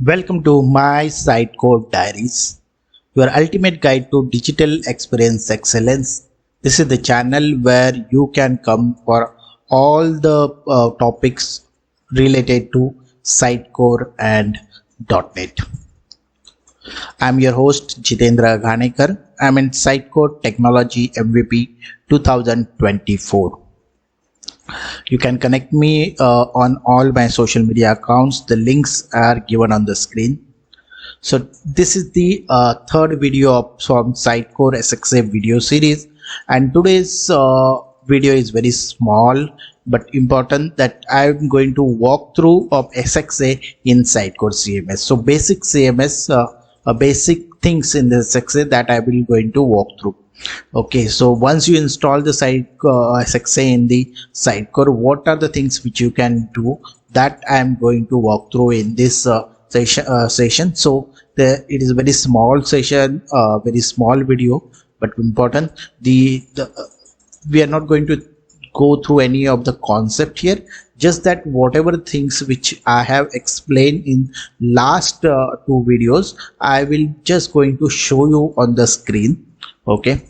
Welcome to my Sitecore Diaries, your ultimate guide to digital experience excellence. This is the channel where you can come for all the topics related to Sitecore and .NET. I'm your host Jitendra Ghanekar. I'm in Sitecore Technology MVP 2024. You can connect me on all my social media accounts. The links are given on the screen. So this is the third video from Sitecore SXA video series, and today's video is very small but important, that I'm going to walk through of SXA in Sitecore CMS. So basic CMS, basic things in the SXA that I will going to walk through. Okay, so once you install the SXA in the Sitecore, what are the things which you can do, that I am going to walk through in this session. So it is a very small session, very small video, but important. We are not going to go through any of the concept here, just that whatever things which I have explained in last two videos, I will just going to show you on the screen. Okay,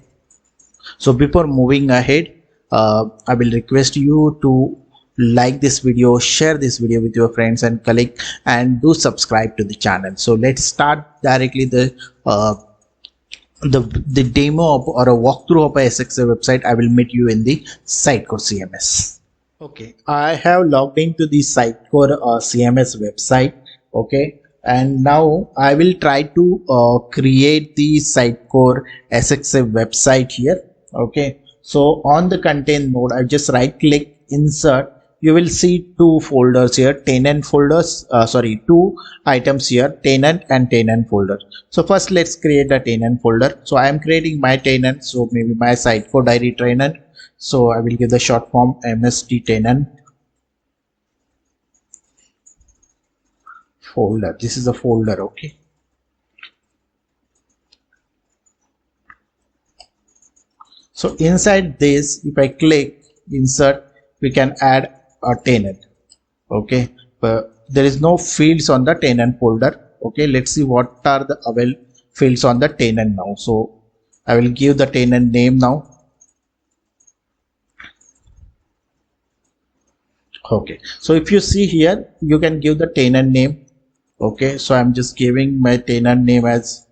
so before moving ahead, I will request you to like this video, share this video with your friends and colleagues, and do subscribe to the channel. So let's start directly the demo of, or a walkthrough of a SXA website. I will meet you in the Sitecore CMS. Okay, I have logged into the Sitecore CMS website. Okay, and now I will try to create the Sitecore SXA website here. Okay, so on the content node, I just right click, insert. You will see two folders here, tenant folders, two items here, tenant and tenant folder. So first let's create a tenant folder. So I am creating my tenant, so maybe my Sitecore Diary tenant. So I will give the short form MSD tenant folder. This is a folder. Okay, so inside this, if I click insert, we can add a tenant. Okay, but there is no fields on the tenant folder. Okay, let's see what are the available fields on the tenant now. So I will give the tenant name now. Okay, so if you see here, you can give the tenant name. Okay, so I'm just giving my tenant name as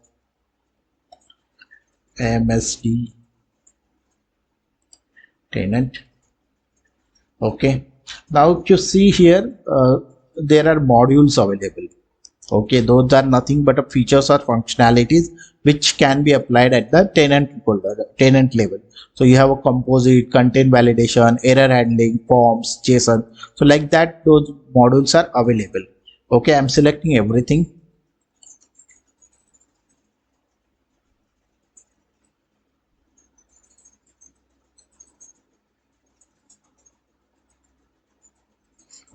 MSD tenant. Okay, now if you see here, there are modules available. Okay, those are nothing but features or functionalities which can be applied at the tenant folder, tenant level. So you have a composite, content validation, error handling, forms, JSON. So like that, those modules are available. Okay, I'm selecting everything.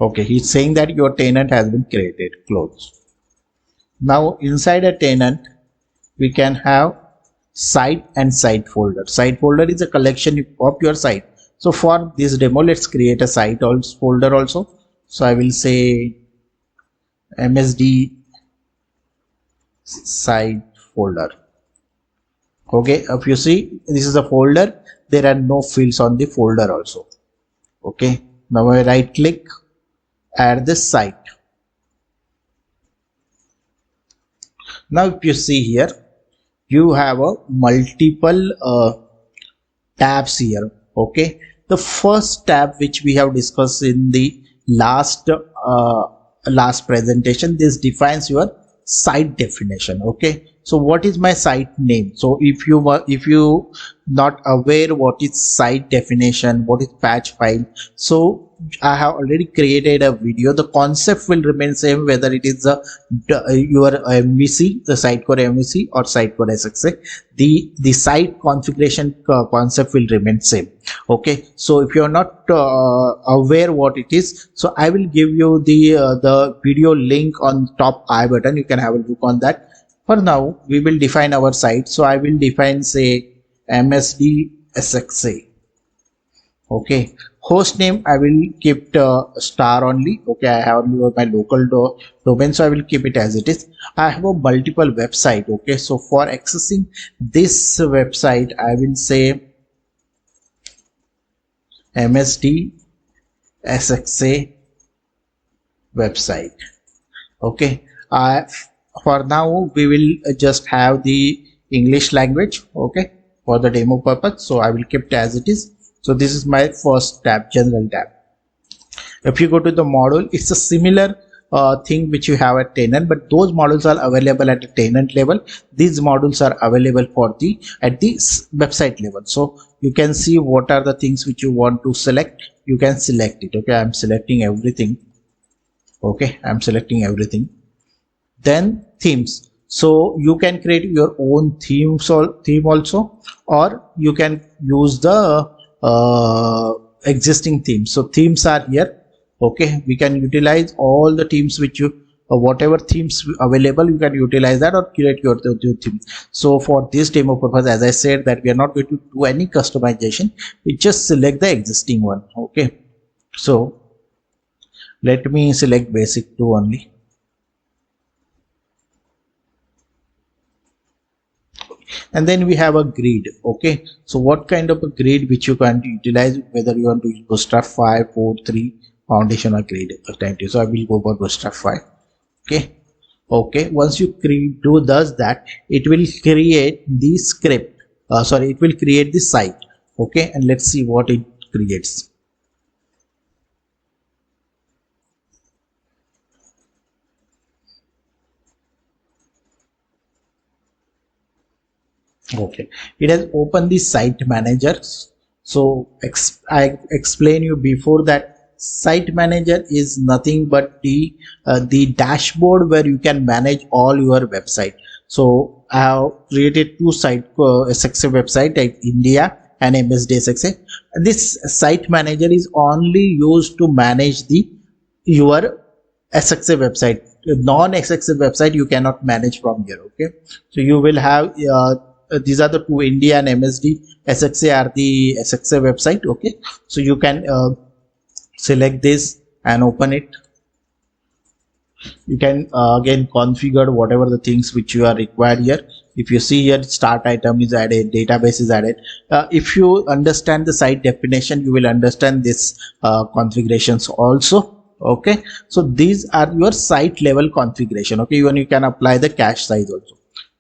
Okay, he's saying that your tenant has been created, close. Now inside a tenant, we can have site and site folder. Site folder is a collection of your site. So for this demo, let's create a site folder also. So I will say MSD site folder. Okay, if you see, this is a folder, there are no fields on the folder also. Okay, now I right click, add the site. Now if you see here, you have a multiple tabs here. Okay, the first tab which we have discussed in the last presentation, this defines your site definition. Okay, so what is my site name? So if you not aware what is site definition, what is patch file, so I have already created a video. The concept will remain same whether it is your MVC, the Sitecore MVC or Sitecore SXA. The site configuration concept will remain same. Okay, so if you are not aware what it is, so I will give you the video link on top I button. You can have a look on that. For now, we will define our site. So I will define, say, MSD SXA. Okay, host name I will keep star only. Okay, I have only my local domain, so I will keep it as it is. I have a multiple website. Okay, so for accessing this website I will say MSD SXA website. Okay, for now we will just have the English language, okay, for the demo purpose, so I will keep it as it is. So this is my first tab, general tab. If you go to the module, it's a similar thing which you have at tenant, but those modules are available at the tenant level. These modules are available for the at the website level. So you can see what are the things which you want to select. You can select it. Okay, I'm selecting everything. Okay, I'm selecting everything. Then themes, so you can create your own theme also, or you can use the existing themes. So themes are here. Okay, we can utilize all the themes which you whatever themes available, you can utilize that or create your theme. So for this demo purpose, as I said, that we are not going to do any customization, we just select the existing one. Okay, so let me select basic 2 only. And then we have a grid. Okay, so what kind of a grid which you can utilize, whether you want to use Bootstrap 5, 4, 3 foundation or grid. So I will go for Bootstrap 5. Okay, once you does that, it will create the script, it will create the site. Okay, and let's see what it creates. Okay, it has opened the site manager. So I explained you before that site manager is nothing but the dashboard where you can manage all your website. So I have created two Sitecore SXA website like India and MSD SXA. This site manager is only used to manage your SXA website. Non-SXA website you cannot manage from here. Okay, so you will have these are the two, India and MSD SXA are the SXA website. Okay, so you can select this and open it. You can again configure whatever the things which you are required here. If you see here, start item is added, database is added. If you understand the site definition, you will understand this configurations also. Okay, so these are your site level configuration. Okay, even you can apply the cache size also.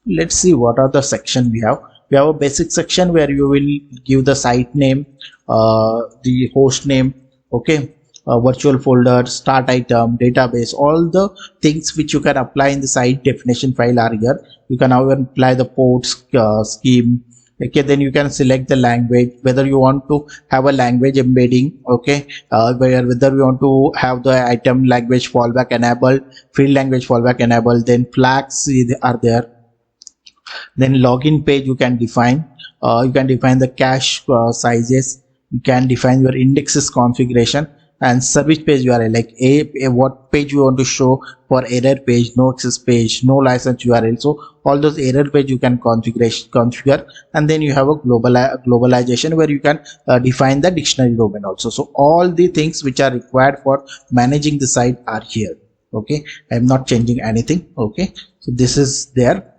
Let's see what are the section we have. We have a basic section where you will give the site name, the host name, okay, virtual folder, start item, database, all the things which you can apply in the site definition file are here. You can now apply the ports scheme. Okay, then you can select the language, whether you want to have a language embedding. Okay, whether you want to have the item language fallback enabled, field language fallback enabled, then flags are there. Then login page you can define. You can define the cache sizes. You can define your indexes configuration and service page URL, like what page you want to show for error page, no access page, no license URL. So all those error page you can configure, and then you have a globalization where you can define the dictionary domain also. So all the things which are required for managing the site are here. Okay, I am not changing anything. Okay, so this is there.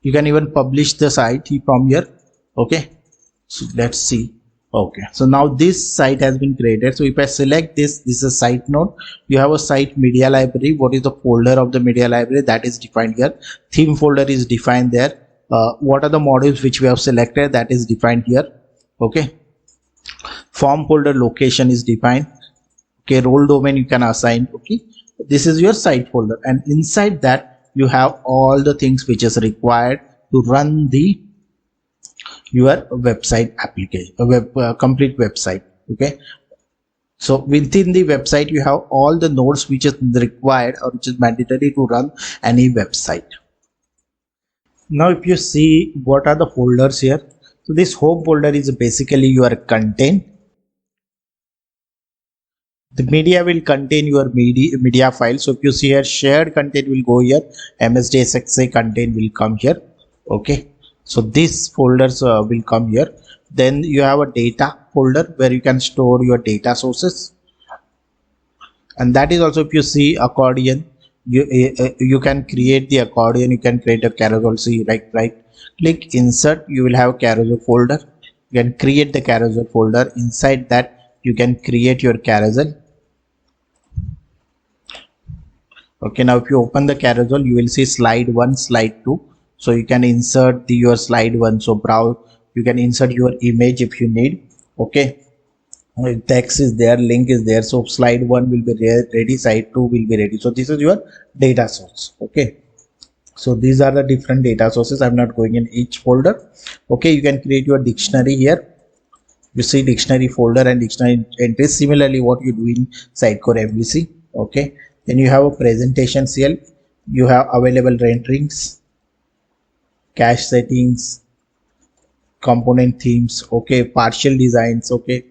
You can even publish the site from here. Okay, so let's see. Okay, so now this site has been created. So if I select this is a site node. You have a site media library. What is the folder of the media library? That is defined here. Theme folder is defined there. What are the modules which we have selected? That is defined here. Okay, form folder location is defined. Okay, role domain you can assign. Okay, this is your site folder, and inside that you have all the things which is required to run your website application, complete website. Okay, so within the website you have all the nodes which is required or which is mandatory to run any website. Now if you see what are the folders here, so this home folder is basically your content. The media will contain your media file. So if you see here, shared content will go here, MSD SXA content will come here. Okay, so these folders will come here. Then you have a data folder where you can store your data sources, and that is also, if you see accordion, you can create the accordion, you can create a carousel. See, right click insert, you will have carousel folder. You can create the carousel folder. Inside that you can create your carousel. Okay, now if you open the carousel, you will see slide 1, slide 2. So you can insert your slide 1. So browse, you can insert your image if you need. Okay, text is there, link is there. So slide 1 will be ready, slide 2 will be ready. So this is your data source. Okay, so these are the different data sources. I'm not going in each folder. Okay, you can create your dictionary here. You see dictionary folder and dictionary entries. Similarly what you do in Sitecore MVC. Okay, then you have a presentation cell, you have available renderings, cache settings, component themes, okay, partial designs, okay,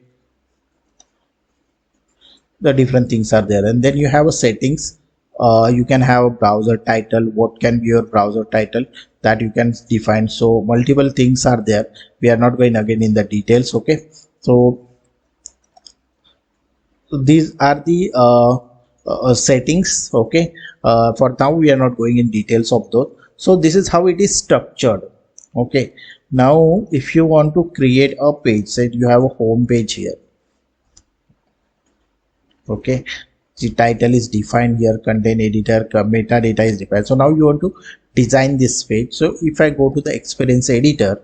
the different things are there. And then you have a settings. You can have a browser title, what can be your browser title, that you can define. So multiple things are there, we are not going again in the details. Okay, so these are the settings. Okay, for now we are not going in details of those. So this is how it is structured. Okay, now if you want to create a page, say you have a home page here. Okay, the title is defined here, content editor, metadata is defined. So now you want to design this page. So if I go to the experience editor,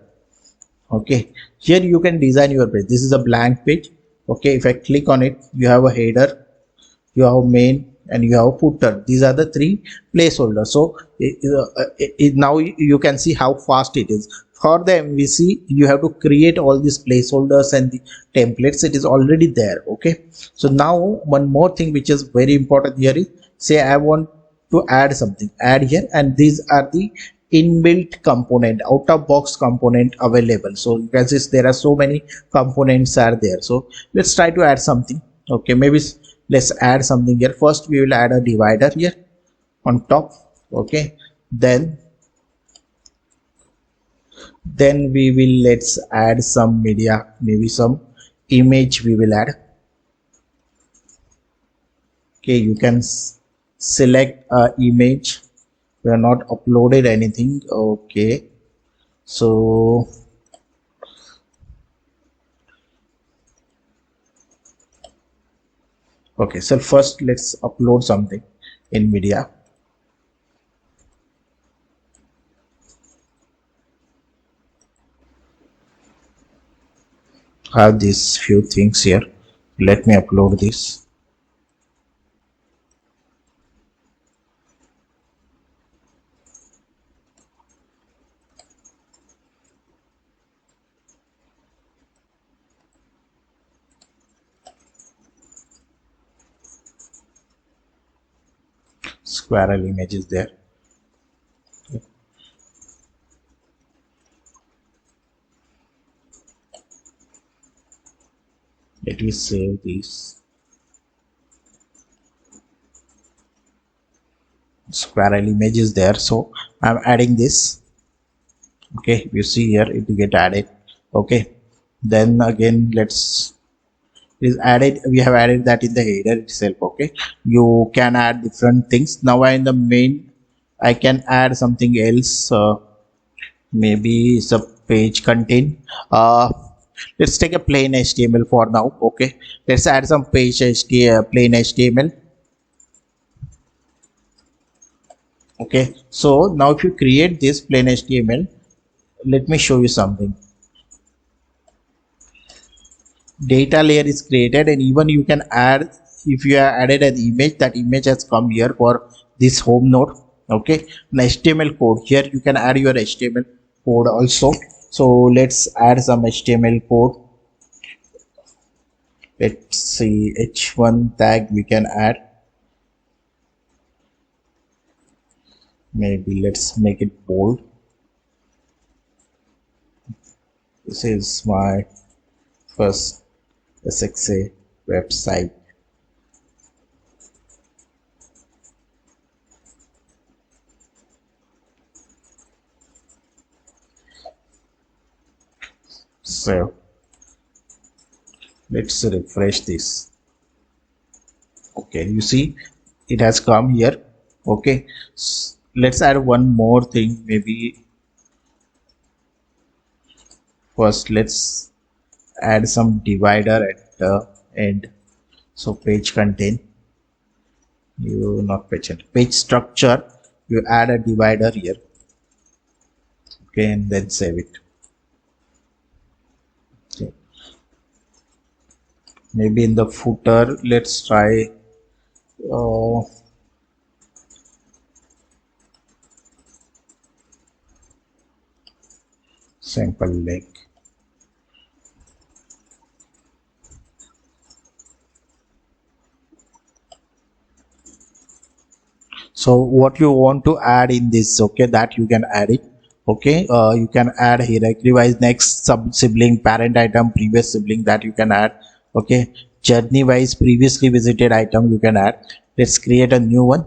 okay, here you can design your page. This is a blank page. Okay, if I click on it, you have a header, you have main, and you have footer. These are the three placeholders. So now you can see how fast it is. For the MVC, you have to create all these placeholders and the templates. It is already there. Okay, so now one more thing which is very important here is, say I want to add something, add here, and these are the inbuilt component, out of box component available. So you can see there are so many components are there. So let's try to add something. Okay, maybe let's add something here. First we will add a divider here on top. Okay, then we will, let's add some media, maybe some image we will add. Okay, you can select a image. We are not uploaded anything. Okay, so okay, so first let's upload something in media. I have these few things here. Let me upload this. Squirrel image is there. Let me save this. Squirrel image is there, so I'm adding this. Okay, you see here it will get added. Okay, then again let's, is added, we have added that in the header itself. Okay, you can add different things. Now in the main I can add something else. Maybe it's a page content. Let's take a plain HTML for now. Okay, let's add some page HTML, plain HTML. Okay, so now if you create this plain HTML, let me show you something. Data layer is created, and even you can add, if you have added an image, that image has come here for this home node. Okay, an HTML code, here you can add your HTML code also. So let's add some HTML code. Let's see, h1 tag we can add. Maybe let's make it bold. This is my first SXA website. So Let's refresh this. Okay, you see it has come here. Okay, let's add one more thing. Maybe first let's add some divider at the end. So page content, you not page structure, you add a divider here. Okay, and then save it. Okay. Maybe in the footer, let's try uh, sample link. So what you want to add in this, okay, that you can add it. Okay, you can add hierarchy wise next sub sibling, parent item, previous sibling, that you can add. Okay, journey wise previously visited item you can add. Let's create a new one.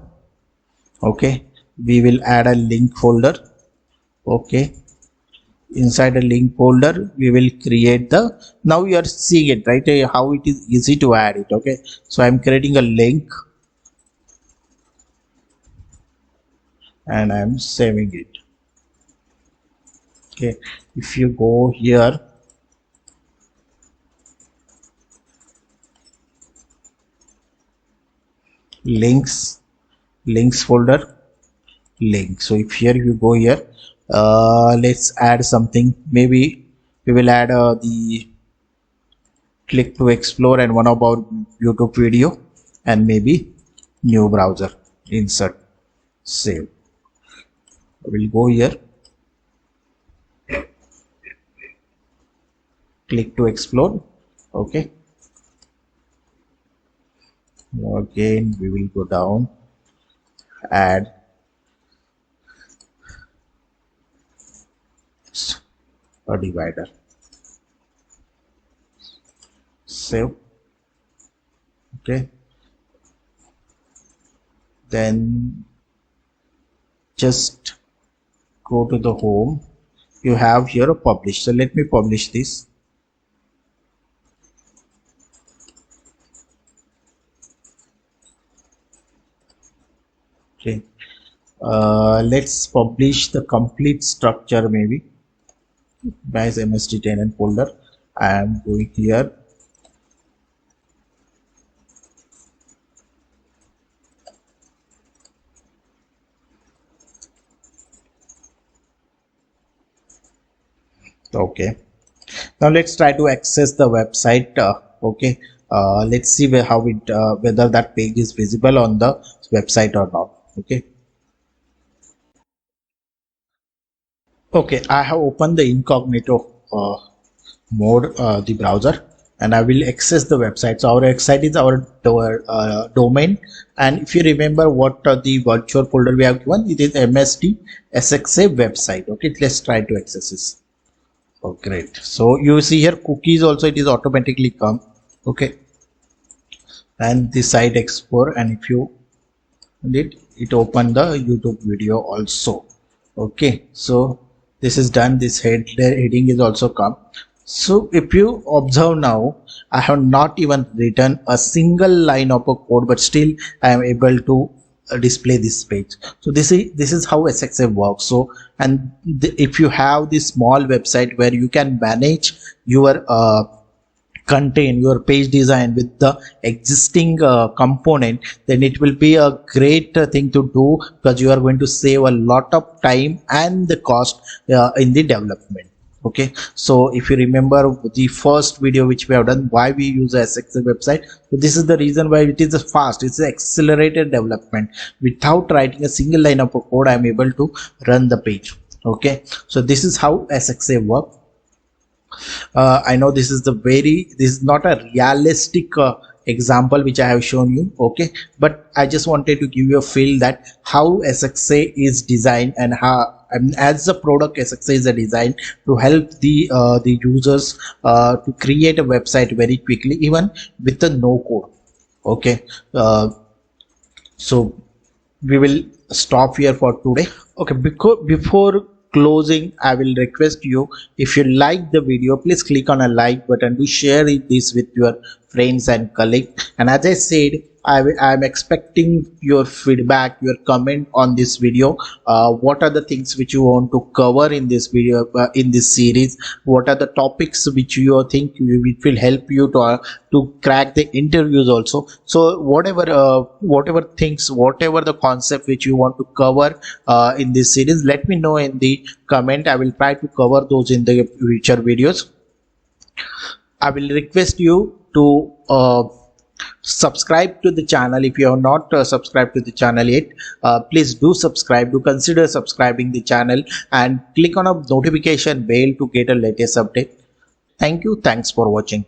Okay, we will add a link folder. Okay, inside a link folder we will create the, now you are seeing it right, how it is easy to add it. Okay, so I'm creating a link and I'm saving it. Okay, if you go here, links folder, link. So if here you go here, let's add something. Maybe we will add the click to explore and one of our YouTube video, and maybe new browser, insert, save. We'll go here, click to explore. Okay, again we will go down, add a divider, save. Okay, then just go to the home. You have here a publish, so let me publish this. Okay, let's publish the complete structure, maybe as msd tenant folder. I am going here, okay. Now let's try to access the website. Okay, let's see how it whether that page is visible on the website or not. Okay, okay, I have opened the incognito mode, the browser, and I will access the website. So our website is our domain, and if you remember what the virtual folder we have given, it is msd SXA website. Okay, let's try to access this. Oh, great. So you see here cookies also, it is automatically come. Okay, and the site explorer, and if you did it open the YouTube video also. Okay, so this is done. This heading is also come. So if you observe now, I have not even written a single line of a code, but still I am able to display this page. So this is how SXA works. So, and if you have this small website where you can manage your contain your page design with the existing component, then it will be a great thing to do, because you are going to save a lot of time and the cost in the development. Okay, so if you remember the first video which we have done, why we use a SXA website, so this is the reason why it is a fast, it's an accelerated development. Without writing a single line of code, I am able to run the page. Okay, so this is how SXA works. I know this is this is not a realistic example which I have shown you. Okay, but I just wanted to give you a feel that how SXA is designed, and how, I mean, as a product, SXA is a design to help the users to create a website very quickly, even with the no code. Okay, so we will stop here for today. Okay, before closing, I will request you, if you like the video, please click on a like button, to share this with your friends and colleagues. And as I said, I'm expecting your feedback, your comment on this video. What are the things which you want to cover in this video, in this series? What are the topics which you think which will help you to crack the interviews also? So whatever things, whatever the concept which you want to cover in this series, let me know in the comment. I will try to cover those in the future videos. I will request you to subscribe to the channel. If you have not subscribed to the channel yet, please do subscribe. Do consider subscribing the channel and click on a notification bell to get a latest update. Thank you. Thanks for watching.